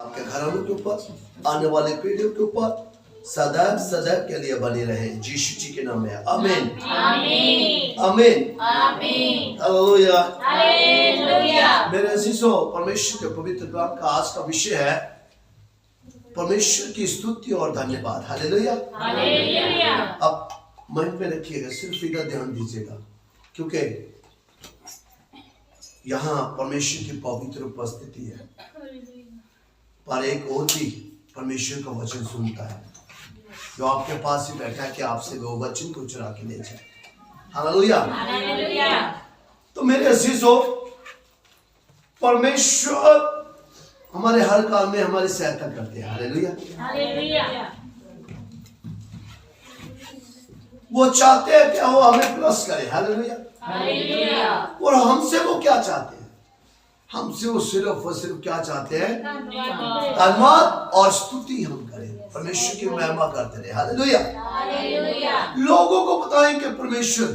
आपके घरों के ऊपर, आने वाले पीढ़ियों के ऊपर सदैव सदैव के लिए बने रहे। यीशु जी के नाम में आमीन आमीन आमीन आमीन हालेलुया हालेलुया। मेरे अजीजों, परमेश्वर के पवित्र कलाम का आज का विषय है परमेश्वर की स्तुति और धन्यवाद। Hallelujah hallelujah. अब मन में रखिएगा, सिर्फ इधर ध्यान दीजिएगा, क्योंकि यहाँ परमेश्वर की पवित्र उपस्थिति है, पर एक और भी परमेश्वर का वचन सुनता है जो आपके पास ही बैठा है कि आपसे वो वचन को चुरा के ले जाए। Hallelujah hallelujah. तो मेरे अजीजों, परमेश्वर हमारे हर काम में हमारी सहायता करते हैं। Hallelujah hallelujah. वो चाहते हैं कि वो हमें प्लस करे। Hallelujah hallelujah. और हमसे वो क्या चाहते हैं? हमसे वो सिर्फ और सिर्फ क्या चाहते हैं? धन्यवाद और स्तुति हम करें, परमेश्वर की महिमा करते रहे। Hallelujah hallelujah. लोगों को बताएं कि परमेश्वर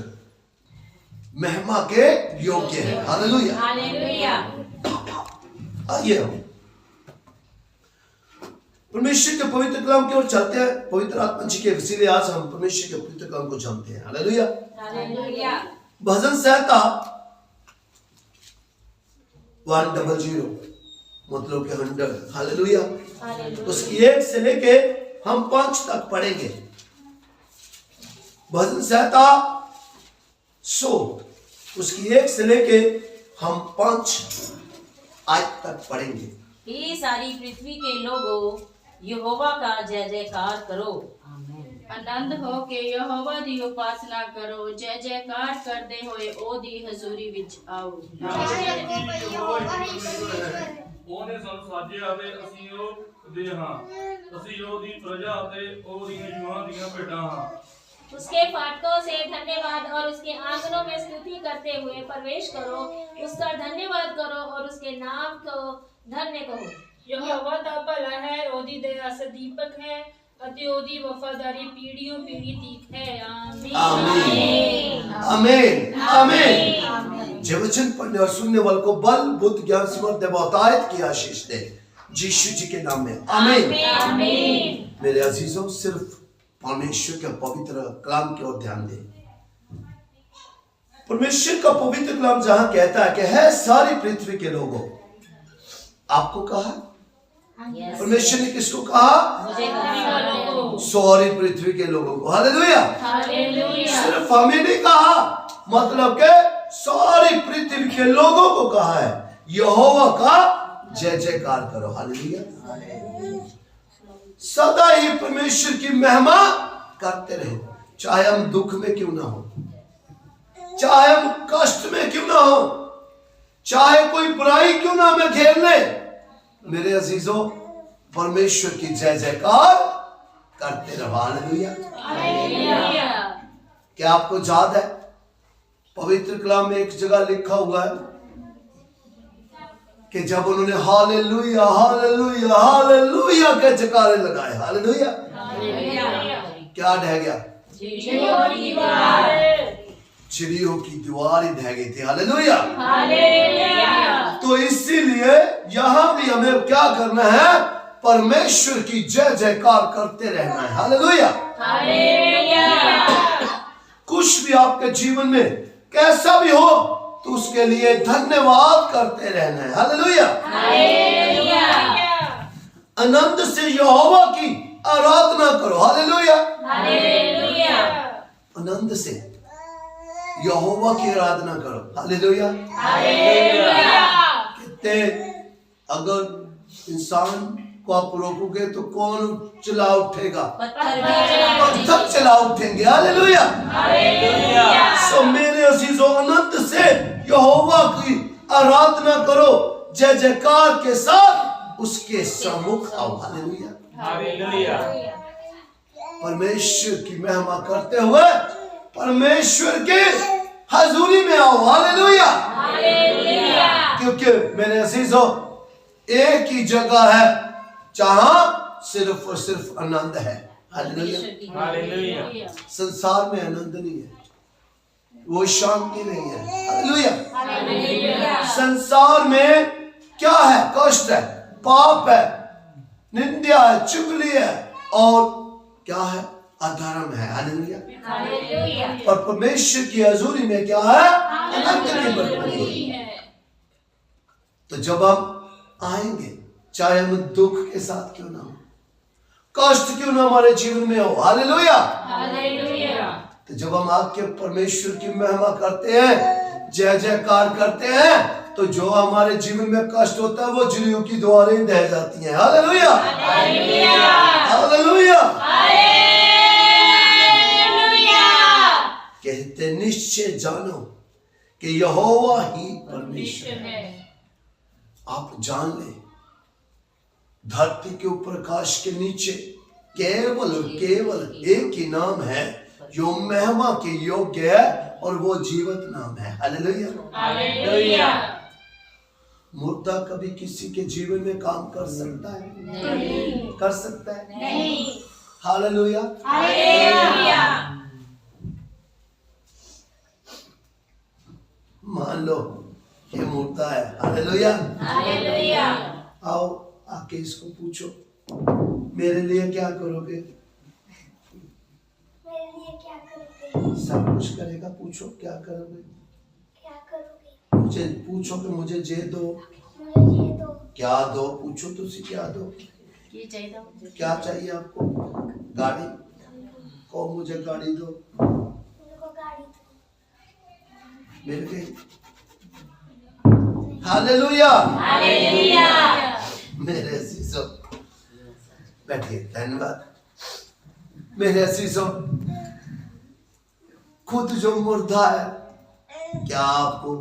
महिमा के योग्य है। Hallelujah hallelujah. आइए हम परमेश्वर के पवित्र कलाम की ओर चलते हैं, पवित्र आत्मा जी के वसीले आज हम परमेश्वर के पवित्र कलाम को जानते हैं। Hallelujah hallelujah. भजन संहिता 100 मतलब कि 100। हालेलुया। उसकी 1 से लेके हम 5 तक पढ़ेंगे। भजन संहिता 100 उसकी 1 से लेके हम 5 आयत तक पढ़ेंगे। हे सारी पृथ्वी के लोगों, यहोवा का जय जयकार करो। आनंद हो के यहोवा दी उपासना करो, जय जयकार करते हुए ओदी हजूरी विच आओ। ਉਹਨੇ ਸਾਨੂੰ ਸਾਜਿਆ ਅਤੇ ਅਸੀਂ ਉਹ ਦੇ ਹਾਂ, ਅਸੀਂ ਉਹਦੀ ਪ੍ਰਜਾ ਅਤੇ ਉਹਦੀਆਂ ਜੂਆਂ ਦੀਆਂ ਭੇਡਾਂ ਹਾਂ। उसके फाटकों से धन्यवाद और उसके आंगनों में स्तुति करते हुए प्रवेश करो, उसका धन्यवाद करो और उसके नाम को धन्य कहो। यहोवा दा भला है, ओदी दया सदीपक है ਅਤੇ ਉਹਦੀ ਵਫਾਦਾਰੀ ਪੀੜ੍ਹੀਓਂ ਪੀੜ੍ਹੀ ਤੀਕ है। आमीन आमीन आमीन। जय वचन पढ़ने और सुनने वालों को बल बुद्ध ज्ञान समर्थ बहुतायत की आशीष दे, यीशु जी के नाम में आमीन आमीन। मेरे अजीजों, सिर्फ परमेश्वर के पवित्र कलाम की ओर ध्यान दें। परमेश्वर का पवित्र कलाम जहां कहता है कि है सारी पृथ्वी के लोगों, आपको कहा परमेश्वर ने किसको कहा? सारी पृथ्वी के लोगों को। Hallelujah hallelujah. सिर्फ हमें नहीं कहा, मतलब के सारी पृथ्वी के लोगों को कहा है यहोवा का जय जयकार करो। हालेलुया। सदा ही परमेश्वर की महिमा करते रहे, चाहे हम दुख में क्यों ना हो, चाहे हम कष्ट में क्यों ना हो, चाहे कोई बुराई क्यों ना हमें घेर ले। मेरे अजीजों, परमेश्वर की जय जयकार करते रहो। Hallelujah hallelujah. क्या आपको याद है पवित्र कलाम में एक जगह लिखा हुआ है कि जब उन्होंने हालेलुया हालेलुया हालेलुया के जयकारे लगाए। हालेलुया क्या ढह गया? चिड़ियों की दीवार ही ढह गई थी। Hallelujah hallelujah. तो इसीलिए यहाँ भी हमें क्या करना है? परमेश्वर की जय जयकार करते रहना है। Hallelujah hallelujah. कुछ भी आपके जीवन में कैसा भी हो तो उसके लिए धन्यवाद करते रहना है। Hallelujah hallelujah. आनंद से यहोवा की आराधना करो। Hallelujah hallelujah. आनंद से यहोवा की आराधना करो। Hallelujah hallelujah. कहते अगर इंसान को आप रोकोगे तो कौन चला उठेगा? पत्थर चला उठेंगे। Hallelujah hallelujah. सो मेरे अजीजों, आनंद से यहोवा की आराधना करो, जय जयकार के साथ उसके सम्मुख आओ। Hallelujah hallelujah. परमेश्वर की महिमा करते हुए परमेश्वर के हजूरी में आओ। Hallelujah hallelujah. क्योंकि मेरे अजीजों, एक ही जगह है जहां सिर्फ और सिर्फ आनंद है। Hallelujah hallelujah. संसार में आनंद नहीं है, वो शांति नहीं है। Hallelujah hallelujah. संसार में क्या है? कष्ट है, पाप है, निंदा है, चुगली है और क्या है, अधर्म है। हालेलुया। हालेलुया। और परमेश्वर की हजूरी में क्या है, आनंद की भरपूरी है। तो जब हम आएंगे, चाहे हम दुख के साथ क्यों ना हो, कष्ट क्यों ना हमारे जीवन में हो, हालेलुया, हालेलुया। तो जब हम आके परमेश्वर की महिमा करते हैं, जय जयकार करते हैं, तो जो हमारे जीवन में कष्ट होता है वो चिड़ियों की द्वारें ढह जाती हैं। Hallelujah, hallelujah. कहते निश्चय जानो कि यहोवा ही परमेश्वर है। आप जान ले, धरती के ऊपर आकाश के नीचे केवल और केवल एक ही नाम है जो महिमा के योग्य है, और वो जीवित नाम है। Hallelujah, hallelujah. मुर्दा कभी किसी के जीवन में काम कर सकता है? नहीं कर सकता है। नहीं। Hallelujah, hallelujah. मान लो ये मुर्दा है। Hallelujah, hallelujah. आओ आके इसको पूछो, मेरे लिए क्या करोगे? मेरे लिए क्या करोगे? सब कुछ करेगा। पूछो क्या करोगे? क्या करोगे? मुझे पूछो कि मुझे जे दो, मुझे ये दो। क्या दो? पूछो तुसी क्या दो, ये चाहिए क्या चाहिए आपको? गाड़ी को, मुझे गाड़ी दो, मेरे को गाड़ी दो। मिल गई। Hallelujah, hallelujah. मेरे अजीजों बैठिए, धन्यवाद। मेरे अजीजों, खुद जो मुर्दा है क्या आपको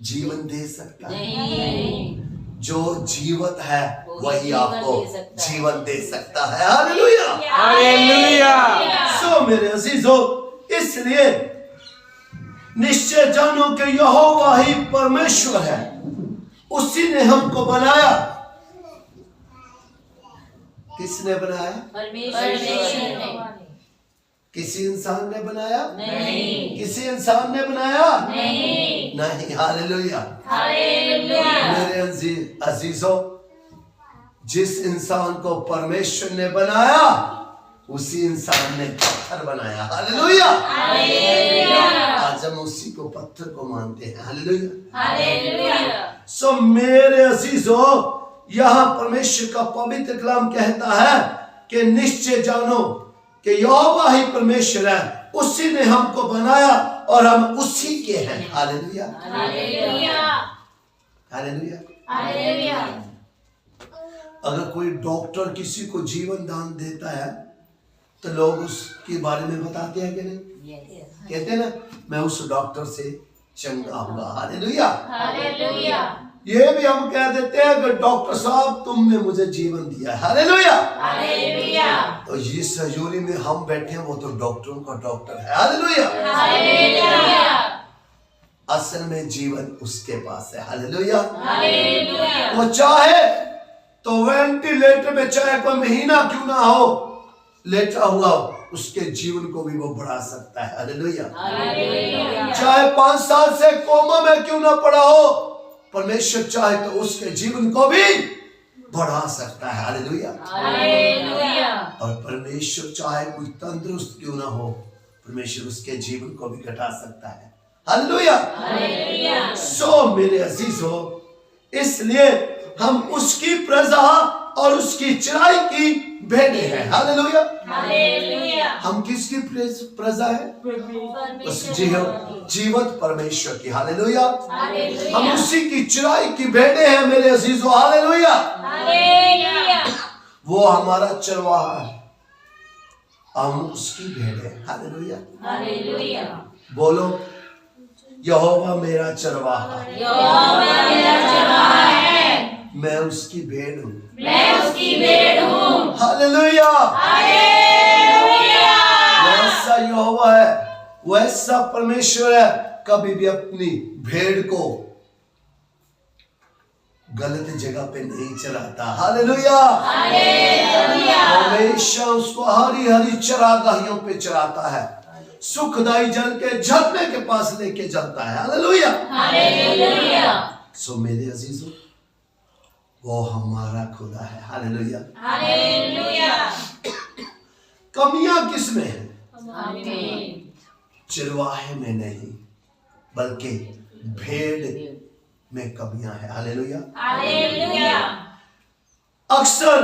जीवन दे सकता है? नहीं। जो जीवित है वही जीवन आपको दे सकता है। जीवन दे सकता है। Hallelujah, hallelujah. सो मेरे अजीजों, इसलिए निश्चय जानो कि यहोवा ही परमेश्वर है, उसी ने हमको बनाया। किसने बनाया? परमेश्वर ने। किसी इंसान ने बनाया? नहीं। किसी इंसान ने बनाया? नहीं। नहीं। Hallelujah, hallelujah. मेरे अजीजों, जिस इंसान को परमेश्वर ने बनाया उसी इंसान ने पत्थर बनाया। हालेलुया, आज हम उसी को पत्थर को मानते हैं। Hallelujah, hallelujah. सो मेरे अजीजों, यहाँ परमेश्वर का पवित्र कलाम कहता है कि निश्चय जानो कि यहोवा ही परमेश्वर है, उसी ने हमको बनाया और हम उसी के हैं। Hallelujah, hallelujah. हालेलुया। हालेलुया। अगर कोई डॉक्टर किसी को जीवन दान देता है तो लोग उसके बारे में बताते हैं कि नहीं? कहते हैं ना, मैं उस डॉक्टर से चंगा हुआ। Hallelujah, hallelujah. ये भी हम कह देते हैं कि डॉक्टर साहब तुमने मुझे जीवन दिया। Hallelujah, hallelujah. तो ये सहजोरी में हम बैठे हैं, वो तो डॉक्टरों का डॉक्टर है। Hallelujah, hallelujah. असल में जीवन उसके पास है। Hallelujah, hallelujah. वो चाहे तो वेंटिलेटर में चाहे कोई महीना क्यों ना हो लेटा हुआ, उसके जीवन को भी वो बढ़ा सकता है। हालेलुया, चाहे 5 साल से कोमा में क्यों ना पड़ा हो, परमेश्वर चाहे तो उसके जीवन को भी बढ़ा सकता है। Hallelujah, hallelujah. और परमेश्वर चाहे कोई तंदुरुस्त क्यों ना हो, परमेश्वर उसके जीवन को भी घटा सकता है। Hallelujah, hallelujah. सो मेरे अजीजों, इसलिए हम उसकी प्रजा और उसकी चराई की भेड़ें हैं। Hallelujah, hallelujah. हम किसकी प्रजा है? उस जीवित परमेश्वर की। Hallelujah, hallelujah. हम उसी की चराई की भेड़ें हैं मेरे अजीजों। Hallelujah, hallelujah. वो हमारा चरवाहा है, हम उसकी भेड़ें हैं। Hallelujah, hallelujah. बोलो, यहोवा मेरा चरवाहा, यहोवा मेरा चरवाहा है, मैं उसकी भेड़ हूँ। मैं उसकी भेड़ हूँ। Hallelujah, hallelujah. वैसा यहोवा है, वैसा परमेश्वर है, कभी भी अपनी भेड़ को गलत जगह पे नहीं चराता। Hallelujah, hallelujah. हमेशा उसको हरी हरी चरागाहियों पे चराता है, सुखदाई जल के झरने के पास लेके जाता है। Hallelujah, hallelujah. सो मेरे अजीजों, वो हमारा खुदा है। हालेलुया। हालेलुया। कमियां किस में है? आमीन। चरवाहे में नहीं, बल्कि भेड़ में कमियां है। हालेलुया। हालेलुया। अक्सर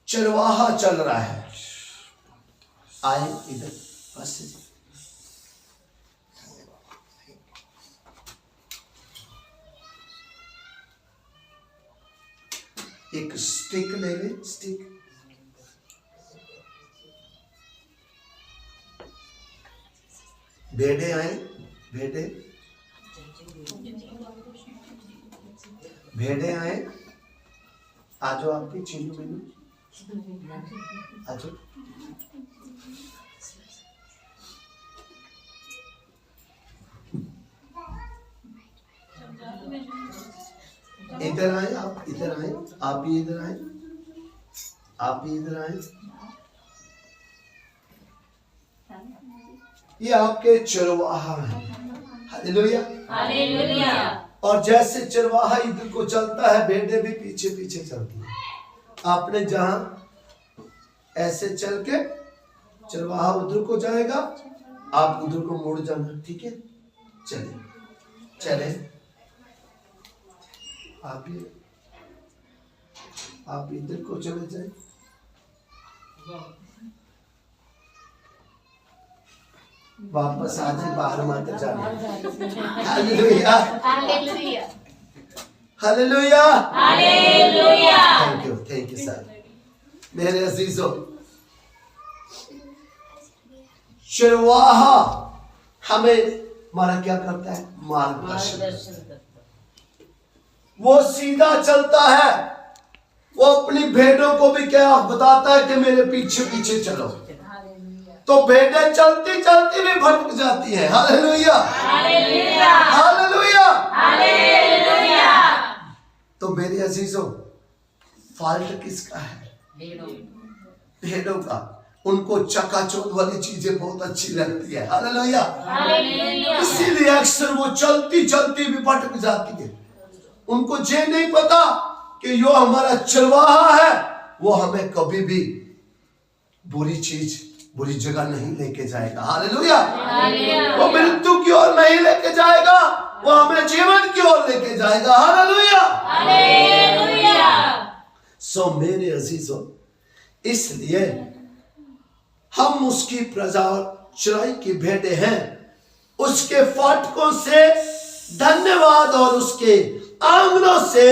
चरवाहा चल रहा है, आए इधर बस एक स्टिक ले ले, स्टिक। भेड़े आए, भेड़े भेड़े आए, आ जाओ आप भी, चीनू बिनू आ जाओ। इधर आए, आप इधर आए, आप भी इधर आए, आप भी इधर आए। ये आपके चरवाहा हैं। हालेलुया। हालेलुया। और जैसे चरवाहा इधर को चलता है, भेड़े भी पीछे पीछे चलती है। आपने जहां ऐसे चल के चरवाहा उधर को जाएगा, आप उधर को मुड़ जाना, ठीक है? चले चले, आप इधर को चले जाए। वापस आ जाए, बाहर मत जाए। Hallelujah. Hallelujah. Hallelujah. Hallelujah. Thank you sir. मेरे अजीजों, चरवाहा हमें हमारा क्या करता है? मार्गदर्शन करता है। वो सीधा चलता है, वो अपनी भेड़ों को भी क्या बताता है कि मेरे पीछे पीछे चलो। तो भेड़ें चलती चलती भी भटक जाती हैं। हालेलुया। हालेलुया। हालेलुया। हालेलुया। तो मेरे अजीजों, फॉल्ट किसका है? भेड़ों का। उनको चकाचौंध वाली चीजें बहुत अच्छी लगती है। हालेलुया। हालेलुया। इसीलिए अक्सर वो चलती चलती भी भटक जाती है। उनको ये नहीं पता कि यो हमारा चरवाहा है, वो हमें कभी भी बुरी चीज, बुरी जगह नहीं लेके जाएगा। हालेलुया। वो मृत्यु की ओर नहीं लेके जाएगा, वो हमें जीवन की ओर लेके जाएगा। हालेलुया। हालेलुया। सो मेरे अजीजों, इसलिए हम उसकी प्रजा और चराई की भेड़े हैं। उसके फाटकों से धन्यवाद और उसके आंगनों से,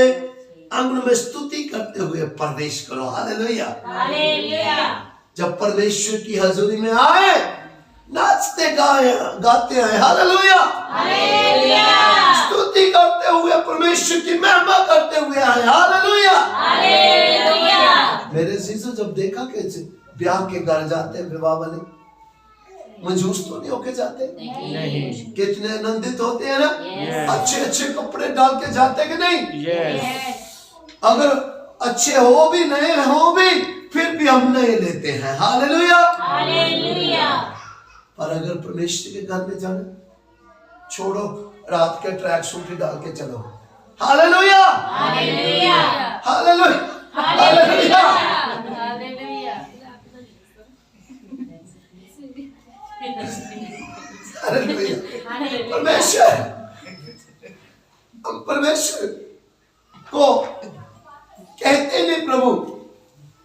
आंगनों में स्तुति करते हुए प्रवेश करो। हालेलुया। हालेलुया। जब परमेश्वर की हजूरी में आए, नाचते गाते हैं। हालेलुया। हालेलुया। स्तुति करते हुए, परमेश्वर की महिमा करते हुए आए। हालेलुया। हालेलुया। मेरे जीसू, जब देखा कि ब्याह के घर जाते हैं विवाह वाले, मजूस तो नहीं होके जाते? नहीं। कितने आनंदित होते हैं ना? अच्छे अच्छे कपड़े डाल के जाते कि नहीं? अगर अच्छे हो भी नए हो भी, फिर भी हम नए लेते हैं। हालेलुया। हालेलुया। पर अगर परमेश्वर के घर में जाना, छोड़ो, रात के ट्रैक सूट ही डाल के चलो। Hallelujah. Hallelujah. Hallelujah. Hallelujah. Hallelujah. परमेश्वर, हम परमेश्वर को कहते नहीं प्रभु,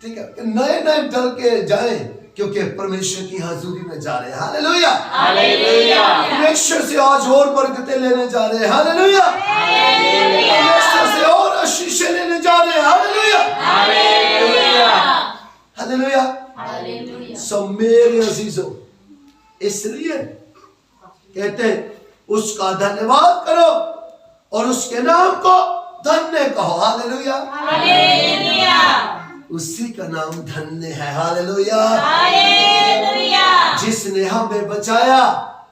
ठीक है, नए नए डल के जाए, क्योंकि परमेश्वर की हजूरी में जा रहे हैं। हालेलुया। हालेलुया। परमेश्वर से आज और बरकतें लेने जा रहे हैं। हालेलुया। परमेश्वर से और आशीषें लेने जा रहे हैं। हालेलुया। हालेलुया। हालेलुया। हालेलुया। सो मेरे अजीजों, इसलिए कहते हैं उसका धन्यवाद करो और उसके नाम को धन्य कहो। हालेलुया। हालेलुया। उसी का नाम धन्य है। हालेलुया। हालेलुया। जिसने हमें बचाया।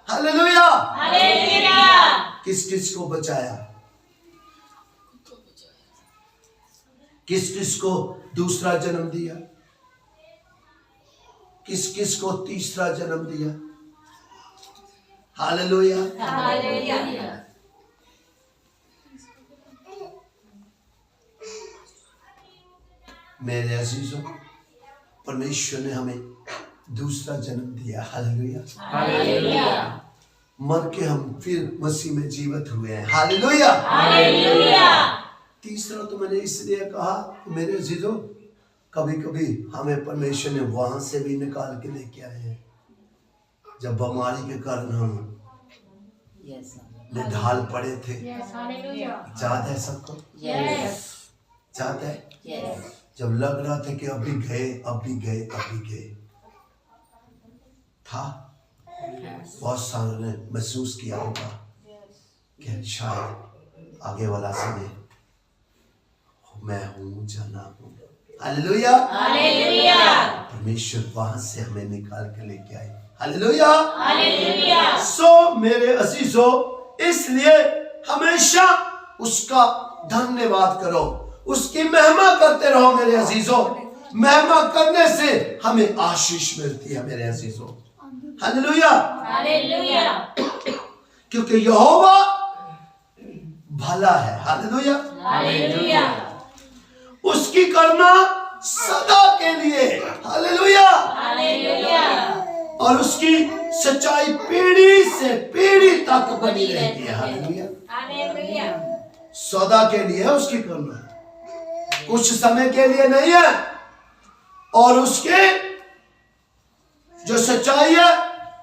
हालेलुया। हालेलुया। किस किस को बचाया? किस किस को दूसरा जन्म दिया? किस किस को तीसरा जन्म दिया? हालेलुया। हालेलुया। मेरे अजीजों, परमेश्वर ने हमें दूसरा जन्म दिया। हालेलुया। हालेलुया। मर के हम फिर मसीह में जीवित हुए हैं। हालेलुया। हालेलुया। तीसरा तो मैंने इसलिए कहा, मेरे अजीजों, कभी कभी हमें परमेश्वर ने वहां से भी निकाल के लेके आए हैं जब बीमारी के कारण हम यस निढाल पड़े थे। हालेलुया। याद है सबको? यस याद है यस जब लग रहा था कि अभी गए, अभी गए, अभी गए था। बहुत सारों ने महसूस किया होगा कि शायद आगे वाला समय मैं हूं जाना हूं। हालेलुया। हालेलुया। परमेश्वर वहां से हमें निकाल के लेके आए। हालेलुया। हालेलुया। सो मेरे अजीजों, इसलिए हमेशा उसका धन्यवाद करो, उसकी महिमा करते रहो मेरे अजीजों। महिमा करने से हमें आशीष मिलती है मेरे अजीजों। हालेलुया। हालेलुया। क्योंकि यहोवा भला है। हालेलुया। हालेलुया। उसकी करुणा सदा के लिए। हालेलुया। हालेलुया। और उसकी सच्चाई पीढ़ी से पीढ़ी तक बनी रहती है। हालेलुया। हालेलुया। सदा के लिए है उसकी करुणा, कुछ समय के लिए नहीं है। और उसके जो सच्चाई है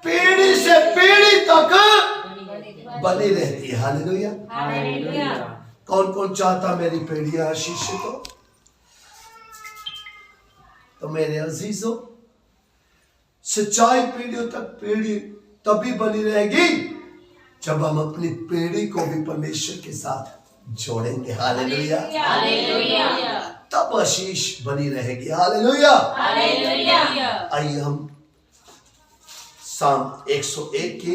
पीढ़ी से पीढ़ी तक बनी रहती है। हालेलुया। हालेलुया। कौन कौन चाहता मेरी पीढ़ी आशीषित हो? तो मेरे अजीजों, सच्चाई पीढ़ियों तक पीढ़ी तभी बनी रहेगी जब हम अपनी पीढ़ी को भी परमेश्वर के साथ जोड़ेंगे। हालेलुया। हालेलुया। तब आशीष बनी रहेगी। हालेलुया। हालेलुया। आइए हम साम 101 की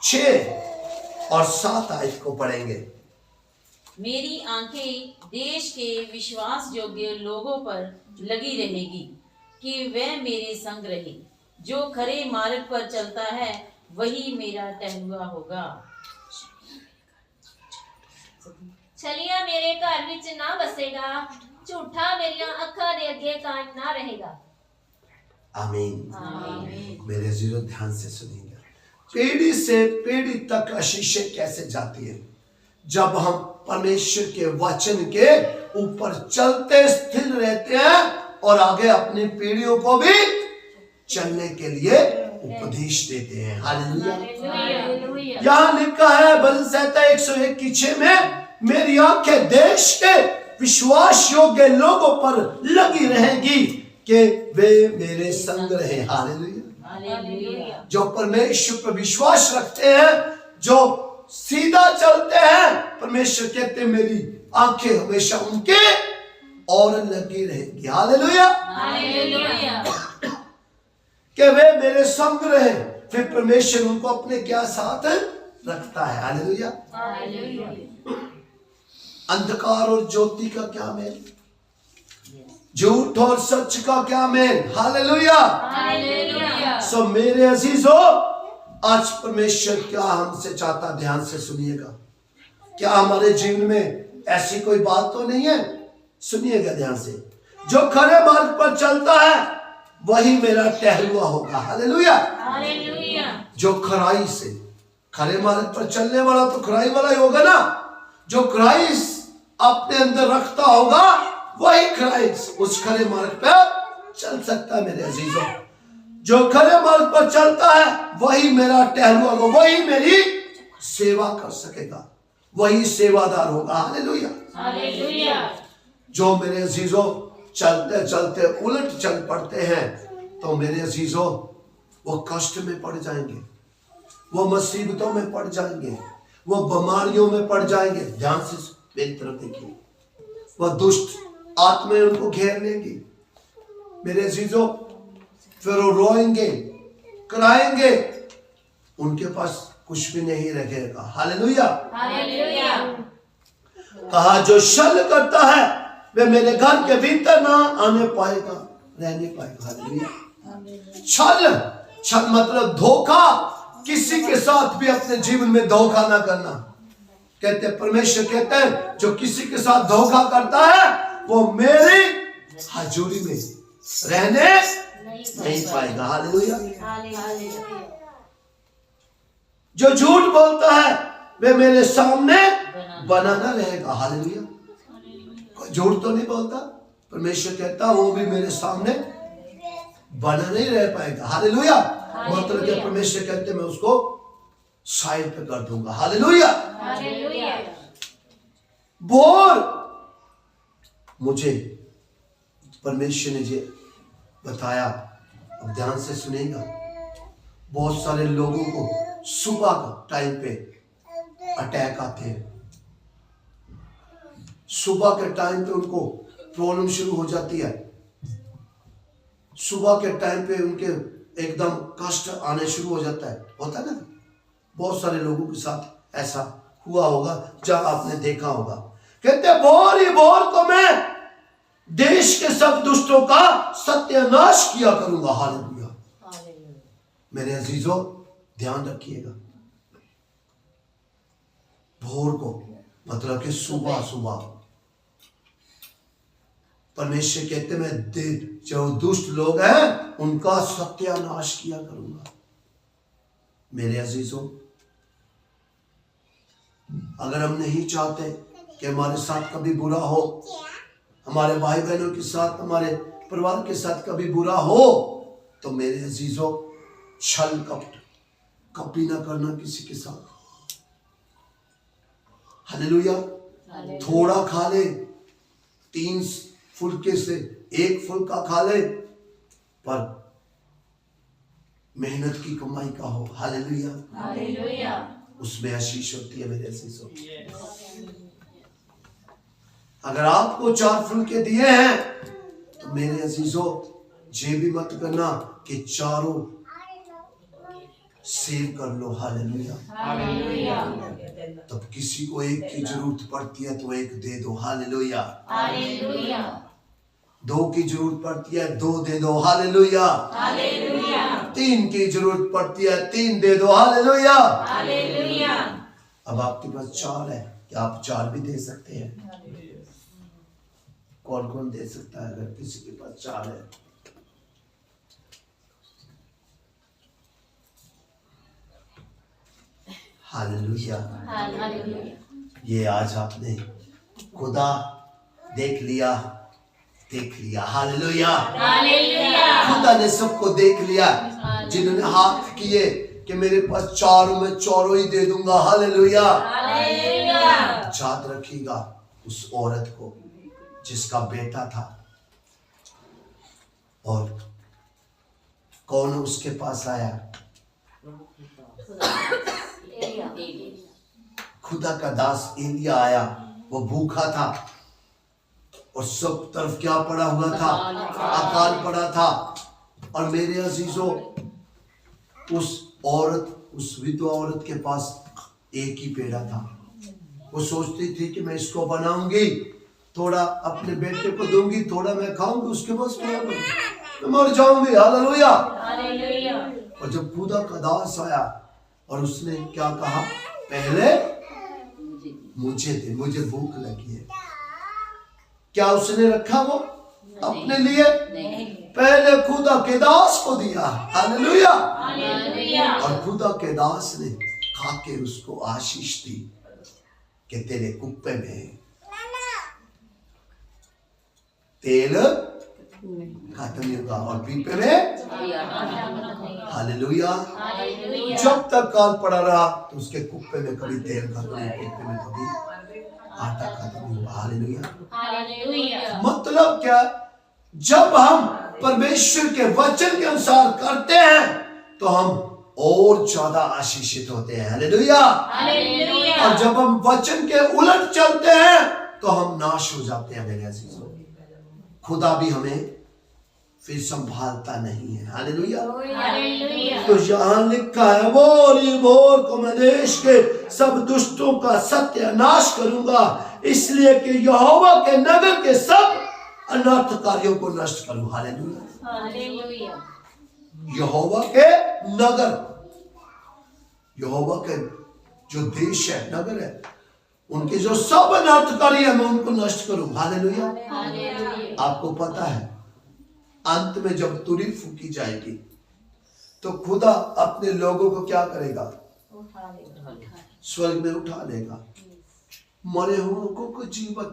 6 और 7 आयत को पढ़ेंगे। मेरी आंखें देश के विश्वास योग्य लोगों पर लगी रहेगी कि वे मेरे संग रहे। जो खरे मार्ग पर चलता है वही मेरा टहलुआ होगा। छलिया मेरे घर विच ना बसेगा, झूठा मेरिया अखा दे अगे कायम ना रहेगा। आमीन। आमीन। मेरे जीरो ध्यान से सुनिएगा। पीढ़ी से पीढ़ी तक आशीष कैसे जाती है? जब हम परमेश्वर के वचन के ऊपर चलते स्थिर रहते हैं और आगे अपनी पीढ़ियों को भी चलने के लिए उपदेश देते हैं। हालेलुया। यहाँ लिखा है भजन संहिता 101 की 6 में, मेरी आंखें देश के विश्वास योग्य लोगों पर लगी रहेगी कि वे मेरे संग रहे। हालेलुया। हालेलुया। जो परमेश्वर पर विश्वास रखते हैं, जो सीधा चलते हैं, परमेश्वर कहते हैं मेरी आंखें हमेशा उनके और लगी रहेगी। हालेलुया। हालेलुया। कि वे मेरे संग रहे, फिर परमेश्वर उनको अपने क्या साथ रखता है। हालेलुया। हालेलुया। अंधकार और ज्योति का क्या मेल, झूठ और सच का क्या मेल। हालेलुया। हालेलुया। सो मेरे अजीजों, आज परमेश्वर क्या हमसे चाहता, ध्यान से सुनिएगा। क्या हमारे जीवन में ऐसी कोई बात तो नहीं है? सुनिएगा ध्यान से। जो खरे मार्ग पर चलता है वही मेरा टहलुआ होगा। हालेलुया। हालेलुया। जो खराई से, खरे मार्ग पर चलने वाला तो खराई वाला ही होगा ना। जो खराई अपने अंदर रखता होगा वही खराई उस खरे मार्ग पर चल सकता है। मेरे अजीजों, जो खरे मार्ग पर चलता है वही मेरा टहलुआ होगा, वही मेरी सेवा कर सकेगा, वही सेवादार होगा। हालेलुया। हालेलुया। जो मेरे अजीजों चलते चलते उलट चल पड़ते हैं तो मेरे अजीजों वो कष्ट में पड़ जाएंगे, वो मुसीबतों में पड़ जाएंगे, वो बीमारियों में पड़ जाएंगे। ध्यान से मेरी तरफ देखिए। वो दुष्ट आत्माएं उनको घेर लेंगी मेरे अजीजों, फिर वो रोएंगे, कराएंगे, उनके पास कुछ भी नहीं रहेगा। हालेलुया। हालेलुया। कहा जो छल करता है वे मेरे घर के भीतर ना आने पाएगा, रहने पाएगा। हालेलुया। छल मतलब धोखा। किसी के साथ भी अपने जीवन में धोखा ना करना। कहते परमेश्वर कहते हैं जो किसी के साथ धोखा करता है वो मेरे हजूरी में रहने नहीं पाएगा। हालेलुया। जो झूठ बोलता है वे मेरे सामने बना ना रहेगा। हालेलुया। कोई झूठ तो नहीं बोलता, परमेश्वर कहता वो भी मेरे सामने बना नहीं रह पाएगा। हालेलुया। मतलब क्या, परमेश्वर कहते मैं उसको साइड पे कर दूंगा। हालेलुया। बोर मुझे परमेश्वर ने जो बताया, अब ध्यान से सुनेगा। बहुत सारे लोगों को सुबह का टाइम पे अटैक आते हैं, सुबह के टाइम पे उनको प्रॉब्लम शुरू हो जाती है, सुबह के टाइम पे उनके एकदम कष्ट आने शुरू हो जाता है। होता है ना, बहुत सारे लोगों के साथ ऐसा हुआ होगा, जब आपने देखा होगा। कहते बोर ही बोर को मैं देश के सब दुष्टों का सत्यानाश किया करूंगा। हालेलुया। मेरे अजीजों ध्यान रखिएगा, भोर को मतलब कि सुबह सुबह परमेश्वर कहते मैं जो दुष्ट लोग हैं उनका सत्यानाश किया करूंगा। मेरे अजीजों, अगर हम नहीं चाहते कि हमारे साथ कभी बुरा हो, हमारे भाई बहनों के साथ, हमारे परिवार के साथ कभी बुरा हो, तो मेरे अजीजों छल कपट कभी ना करना किसी के साथ। हालेलुया। थोड़ा खा ले, 3 फुलके से 1 फुलका खा ले, पर मेहनत की कमाई का हो। हालेलुया। उसमें आशीष होती है मेरे अजीजों। अगर आपको 4 फुलके दिए हैं तो मेरे अजीजों ये भी मत करना कि चारों सेव कर लो। हालेलुया। तब किसी को 1 की जरूरत पड़ती है तो 1 दे दो। हालेलुया। 2 की जरूरत पड़ती है 2 दे दो। हालेलुया। 3 की जरूरत पड़ती है 3 दे दो। हालेलुया। अब आपके पास 4 है, क्या आप 4 भी दे सकते हैं? कौन कौन दे सकता है अगर किसी के पास 4 है? हालेलुया। ये आज आपने खुदा देख लिया। हालेलुया। खुदा ने सबको देख लिया, जिन्होंने हाथ किए कि मेरे पास 4 में 4 ही दे दूंगा। हालेलुया। याद रखिएगा उस औरत को जिसका बेटा था, और कौन उसके पास आया? खुदा का दास एलिया आया। वो भूखा था और सब तरफ क्या पड़ा हुआ था? अकाल पड़ा था। और मेरे अजीजों, उस औरत, उस विधवा औरत के पास 1 ही पेड़ा था। वो सोचती थी कि मैं इसको बनाऊंगी, थोड़ा अपने बेटे को दूंगी, थोड़ा मैं खाऊंगी, उसके पास क्या मैं मर जाऊंगी। हालेलुया। और जब खुदा का दास आया और उसने क्या कहा? पहले मुझे दे, मुझे भूख लगी है। क्या उसने रखा वो अपने लिए? पहले खुदा के दास को दिया। हालेलुया। और खुदा के दास ने खा के उसको आशीष दी कि तेरे कुप्पे में तेल खत्म नहीं होगा और पीपे में। हालेलुया। जब तक काल पड़ा रहा तो उसके कुप्पे में कभी तेल खत्म नहीं, कुप्पे में कभी आटा खत्म नहीं हुआ। हालेलुया। मतलब क्या? जब हम परमेश्वर के वचन के अनुसार करते हैं तो हम और ज्यादा आशीषित होते हैं। हालेलुया। और जब हम वचन के उलट चलते हैं तो हम नाश हो जाते हैं। मेरे अजीजों, खुदा भी हमें फिर संभालता नहीं है। हालेलुया। तो यहाँ लिखा है, बोर को मैं देश के सब दुष्टों का सत्यानाश करूंगा, इसलिए कि यहोवा के नगर के सब अनर्थकारियों को नष्ट करूं। हालेलुया। यहोवा के नगर, यहोवा के जो देश है, नगर है, उनके जो सब अनर्थकारी है मैं उनको नष्ट करूं। हालेलुया। आपको पता है अंत में जब तुरही फूकी जाएगी तो खुदा अपने लोगों को क्या करेगा? स्वर्ग में उठा लेगा। मरे हुओं को जीवित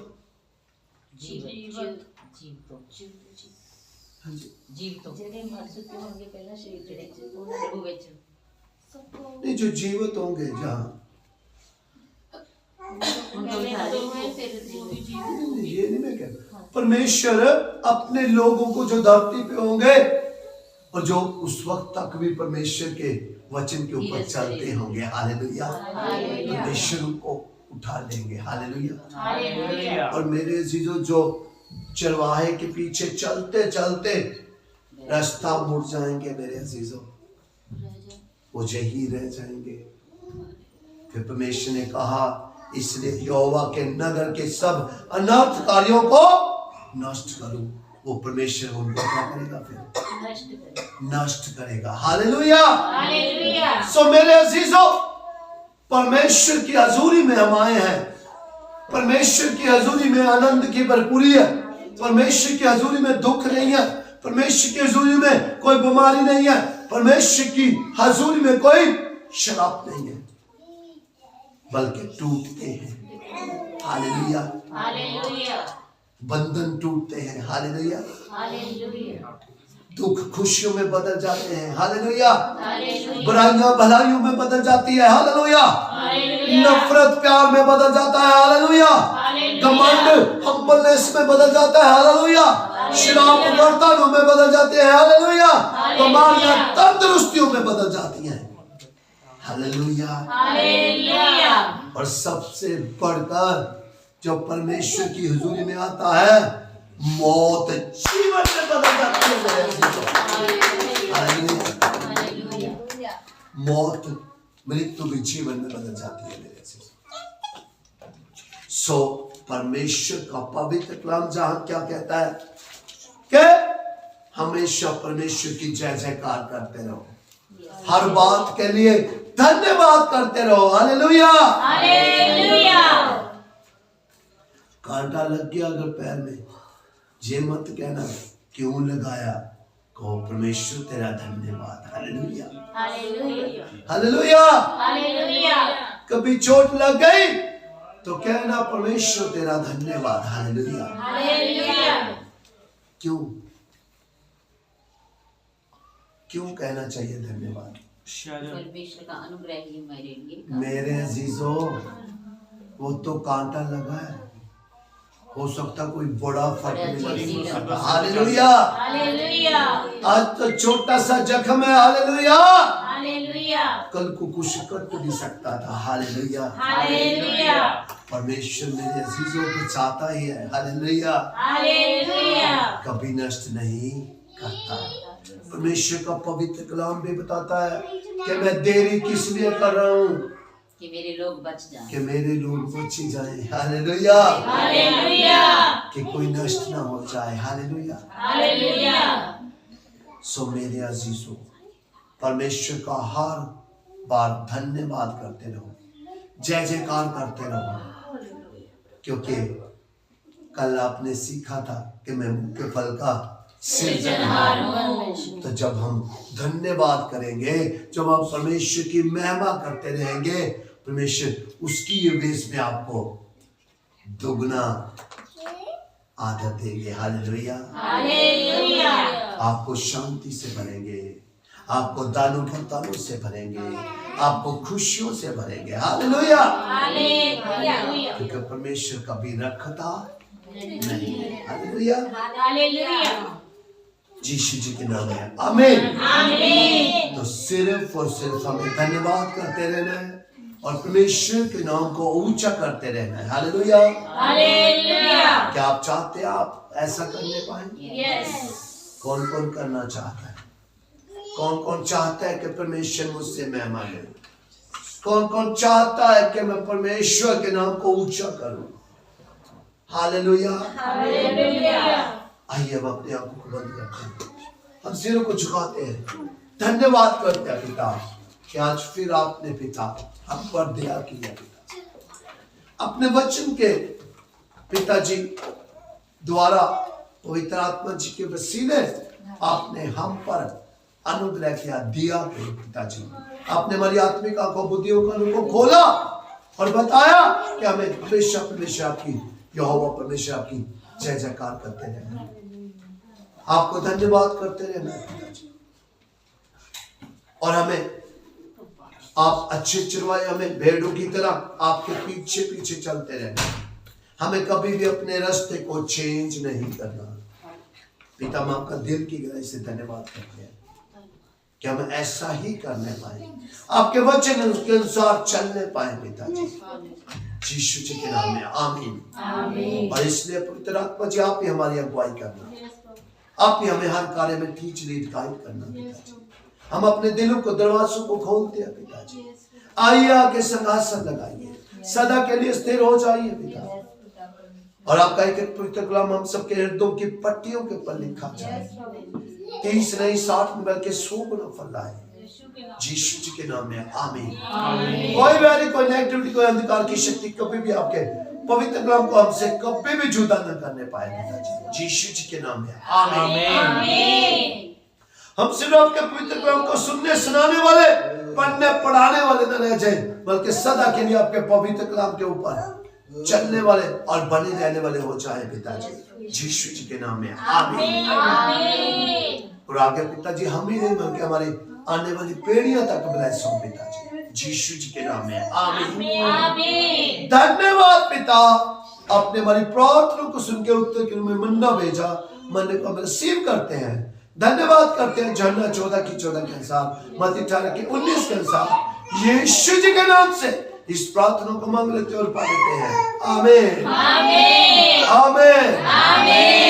नहीं, जो जीवित होंगे जहाँ, ये नहीं मैं कह, परमेश्वर अपने लोगों को जो धरती पे होंगे और जो उस वक्त तक भी परमेश्वर के वचन के ऊपर चलते होंगे, हालेलुया, परमेश्वर उनको उठा लेंगे, हालेलुया। और मेरे अजीजों, जो चरवाहे के पीछे चलते चलते रास्ता मुड़ जाएंगे, मेरे अजीजों, वो यही रह जाएंगे। फिर परमेश्वर ने कहा, इसलिए यहोवा के नगर के सब अनर्थ कार्यों को नष्ट करो। वो परमेश्वर उनको क्या करेगा? फिर नष्ट करेगा, हालेलुया। सो मेरे अजीजों, परमेश्वर की हजूरी में हम आए हैं। परमेश्वर की हजूरी में आनंद की भरपूरी है। परमेश्वर की हजूरी में दुख नहीं है। परमेश्वर की हजूरी में कोई बीमारी नहीं है। परमेश्वर की हजूरी में कोई शराब नहीं है, बल्कि टूटते हैं, हालेलुया। बंधन टूटते हैं, हालेलुया। दुख खुशियों में बदल जाते हैं, हालेलुया। बुराइयां भलाइयों में बदल जाती है, हालेलुया। नफरत प्यार में बदल जाता है, हालेलुया। घमंड हम्बलनेस में बदल जाता है, हालेलुया। शराब बर्तनों में बदल जाते हैं, हालेलुया। बीमारियां तंदुरुस्तियों में बदल जाती हैं, हालेलुया। और सबसे बढ़कर जो परमेश्वर की हुजूरी में आता है, मौत जीवन में बदल जाती है, हालेलुया। मौत मृत्यु भी जीवन में बदल जाती है, मेरे से। सो परमेश्वर का पवित्र कलाम जहां क्या कहता है कि हमेशा परमेश्वर की जय जयकार करते रहो, हर बात के लिए धन्यवाद करते रहो, हालेलुया। कांटा लग गया अगर पैर में, ये मत कहना क्यों लगाया, कहो परमेश्वर तेरा धन्यवाद, हालेलुया, हालेलुया। कभी चोट लग गई तो कहना परमेश्वर तेरा धन्यवाद, हालेलुया। क्यों क्यों कहना चाहिए धन्यवाद? परमेश्वर का अनुग्रह ही मेरे लिए। मेरे अजीजों, वो तो कांटा लगा है, हो सकता कोई बड़ा फर्क नहीं हो सकता, हालेलुया। आज तो छोटा सा जख्म है, हालेलुया। कल को कुछ कर तो नहीं सकता था, हालेलुया। परमेश्वर मेरे अजीजों को चाहता ही है, हालेलुया। कभी नष्ट नहीं करता। परमेश्वर का पवित्र कलाम भी बताता है कि मैं देरी किस लिए कर रहा हूँ, कि मेरे लोग बच जाएं, कि मेरे लोग बच ही जाएं, हालेलुया। कि कोई नष्ट ना हो जाए, हालेलुया। सो मेरे अजीजों, परमेश्वर का हर बार धन्यवाद करते रहो, जय जयकार करते रहो, क्योंकि कल आपने सीखा था कि मैं मुख्य फल का सृजनहार हूं। तो जब हम धन्यवाद करेंगे, जब हम परमेश्वर की महिमा करते रहेंगे, परमेश्वर उसकी एवज में आपको दुगना आदर देंगे, हालेलुया। आपको शांति से भरेंगे, आपको दानों बरतानों से भरेंगे, आपको खुशियों से भरेंगे, हालेलुया। क्योंकि परमेश्वर कभी रखता नहीं, हालेलुया। यीशु जी के नाम है, आमीन। तो सिर्फ और सिर्फ हमें धन्यवाद करते रहना है और परमेश्वर के नाम को ऊंचा करते रहना है, हालेलुया। क्या आप चाहते हैं आप ऐसा करने पाए? कौन कौन करना चाहता है? कौन कौन चाहता है कि परमेश्वर मुझसे महिमा ले? कौन कौन चाहता है कि मैं परमेश्वर के नाम को ऊंचा करूं? हालेलुया। आइए अब अपने आंखों को बंद करते हैं, हम सिरों को झुकाते हैं, धन्यवाद करते हैं पिता कि आज फिर आपने पिता हम पर दया किया, पिता अपने वचन के पिताजी द्वारा पवित्र आत्मा जी के वसीले आपने हम पर अनुग्रह किया, दिया पिताजी। आपने हमारी आत्मिक आंखों, बुद्धियों को खोला और बताया कि हमें हमेशा परमेश्वर आपकी, यहोवा परमेश्वर आपकी जय जयकार करते रहना, आपको धन्यवाद करते रहना पिताजी। और हमें आप अच्छे चिरवाए, हमें भेड़ों की तरह आपके पीछे पीछे चलते रहना, हमें कभी भी अपने रास्ते को चेंज नहीं करना। पिता, हम आपका दिल की गहराई से धन्यवाद करते हैं कि हम ऐसा ही करने पाए, आपके वचन के अनुसार चलने पाए पिताजी। यीशु जी के नाम में आमीन। और इसलिए पवित्र आत्मा जी, आप ही हमारी अगुवाई करना, आप ही हमें हर कार्य में टीच लीड गाइड करना पिताजी। हम अपने दिलों को, दरवाजों को खोलते हैं पिताजी। आइए आके सिंहासन लगाइए, सदा के लिए स्थिर हो जाइए पिता। और आपका एक एक पवित्र कलाम हम सबके हृदयों की पट्टियों के ऊपर लिखा जाए, 30 नहीं 60 में बल्कि 100 गुना फल लाए, यीशु जी के नाम में आमीन। कोई वैरी, कोई नेगेटिविटी, कोई अंधकार की शक्ति कभी भी आपके पवित्र कलाम को हमसे कभी भी जुदा न करने पाए पिताजी, यीशु जी के नाम में आमीन। हम सिर्फ आपके पवित्र कलाम को सुनने सुनाने वाले, पढ़ने पढ़ाने वाले न रह जाए, बल्कि सदा के लिए आपके पवित्र कलाम के ऊपर चलने वाले और बने रहने वाले हो जाए पिताजी, यीशु जी के नाम में आमीन। और आगे पिताजी हम ही नहीं बल्कि हमारे आने वाली पीढ़ियों तक ब्लेस हो पिताजी, यीशु जी के नाम में आमीन। धन्यवाद पिता, आपने हमारी प्रार्थना को सुन के उत्तर के रूप में मन्ना भेजा, मन्ने को हम रिसीव करते हैं। धन्यवाद करते हैं यूहन्ना 14 की 14 के अनुसार, मत्ती 18 की 19 के अनुसार, यीशु जी के नाम से इस प्रार्थना को मांग लेते और पा लेते हैं। आमीन आमीन आमीन आमीन।